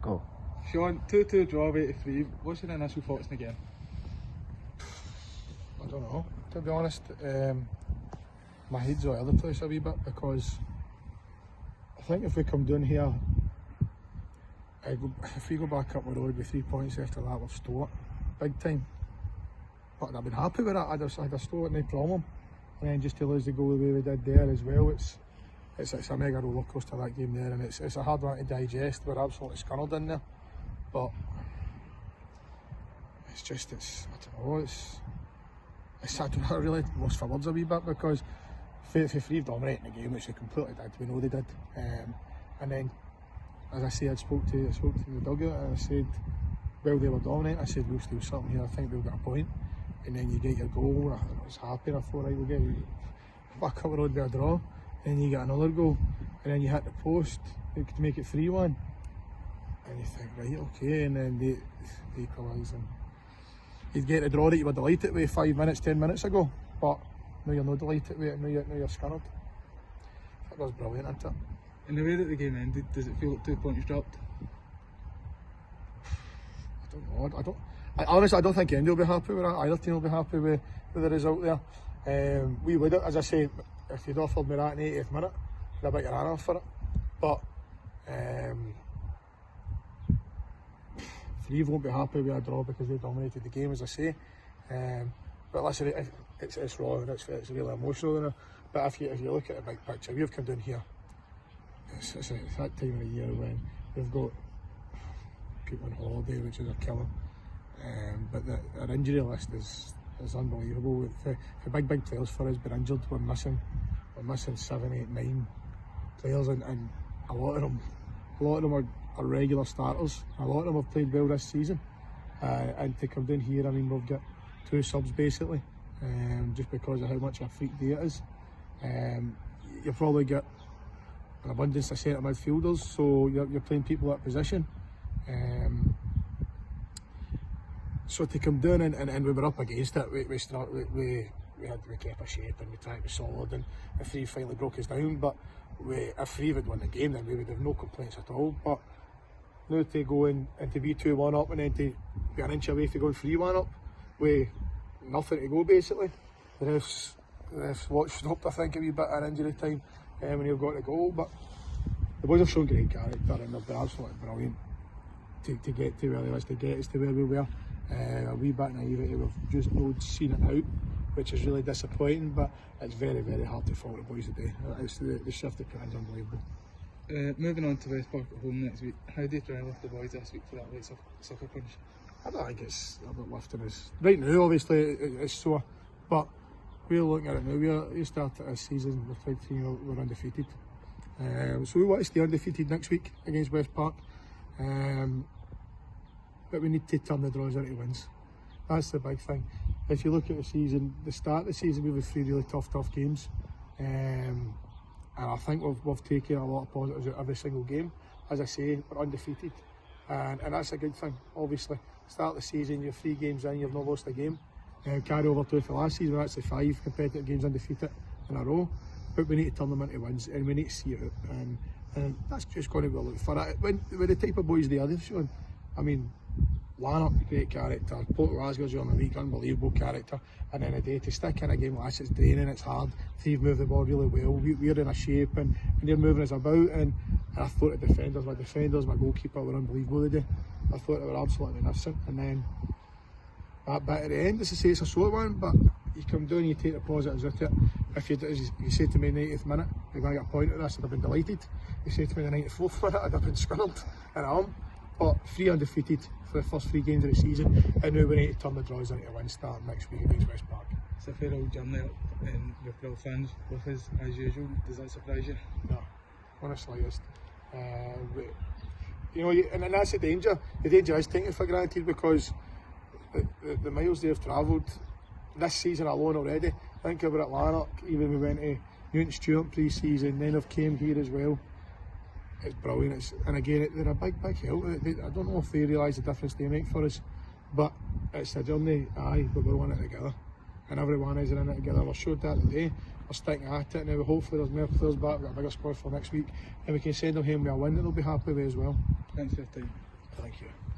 Go. Sean, 2-2 draw away to Threave. What's your initial thoughts in the game? I don't know, to be honest. My head's all over the place a wee bit, because I think if we come down here, if we go back up the road with 3 points after that, we've stole it big time. But I've been happy with that. I'd have stole it, no problem. And then just to lose the goal the way we did there as well, it's a mega roller coaster, that game there, and it's a hard one to digest. We're absolutely scunnered in there, but I don't know, I don't know, really lost for words a wee bit, because if Threave dominating the game, which they completely did, we know they did, and then, as I say, I spoke to the dugout and I said, well, they were dominating. I said, we'll steal something here, I think we'll get a point. And then you get your goal. I was happy, I thought, right, we'll get back up the road with a draw. And then you get another goal, and then you hit the post to make it 3-1. And you think, right, okay, and then they equalise. And you'd get the draw that you were delighted with 5 minutes, 10 minutes ago, but now you're not delighted with it, now you're scunnered. That was brilliant, isn't it? In the way that the game ended, does it feel like 2 points dropped? I don't know. Honestly, I don't think anybody will be happy with that. Either team will be happy with the result there. We would, as I say, if you'd offered me that in the 80th minute, I'd have bit your hand off for it. But Threave won't be happy with a draw because they dominated the game, as I say. But listen, it's raw and it's really emotional. You know? But if you look at the big picture, we've come down here. It's that time of the year when we've got people on holiday, which is a killer. But our injury list is unbelievable. The big players for us been injured. We're missing 7, 8, 9 players, and a lot of them are regular starters. A lot of them have played well this season, and to come down here, I mean, we've got 2 subs basically, just because of how much of a freak day it is. You probably get an abundance of centre midfielders, so you're playing people at position. So to come down and we were up against it, we kept our shape and we tried to be solid, and Threave finally broke us down. But if Threave had won the game, then we would have no complaints at all. But now to go in and to be 2-1 up and then to be an inch away to going 3-1 up with nothing to go basically. The refs stopped, I think, a wee bit in injury time when he got the goal. But the boys have shown great character and they've been absolutely brilliant to get to where they was to get us to where we were. A wee bit naivety, we've just not seen it out, which is really disappointing, but it's very, very hard to fault the boys today. The shift of plan is unbelievable. Moving on to West Park at home next week, how do you try and lift the boys this week for that late sucker punch? I don't think it's about lifting us. Right now, obviously, it's sore, but we're looking at it now. We started this season, we're undefeated. So we want to stay undefeated next week against West Park. But we need to turn the draws into wins. That's the big thing. If you look at the season, the start of the season, we've had 3 really tough games. And I think we've taken a lot of positives out of every single game. As I say, we're undefeated. And that's a good thing, obviously. Start of the season, you're 3 games in, you've not lost a game. Carry over to the last season, we're actually 5 competitive games undefeated in a row. But we need to turn them into wins and we need to see it out. And that's just going to be a look for it. With the type of boys they are, Sean, I mean, Lanark, great character. Port Glasgow's on the week, unbelievable character. And then a day to stick in a game like this, it's draining, it's hard. Threave move the ball really well. We're in a shape and they're moving us about. And I thought the defenders, my goalkeeper were unbelievable today. I thought they were absolutely magnificent. And then that bit at the end, as I say, it's a short one, but you come down and you take the positives out of it. If you said to me in the 80th minute, you're going to get a point out of this, I'd have been delighted. You said to me in the 94th minute, I'd have been scunnered and arm. But 3 undefeated for the first 3 games of the season, and now we need to turn the draws into a win start next week against West Park. It's a fair old journey up and with Brill fans with us as usual. Does that surprise you? No, honestly, it's you know, and that's the danger. The danger is taken for granted because the miles they've travelled this season alone already. Think about it, Lanark, even we went to Newton Stewart pre-season, then they've came here as well. It's brilliant, and again, they're a big help. I don't know if they realise the difference they make for us, but it's a journey, but we're in it together. And everyone is in it together. We showed that today. We're sticking at it now. Hopefully there's more players back, we've got a bigger squad for next week, and we can send them home with a win that they'll be happy with as well. Thanks for your time. Thank you.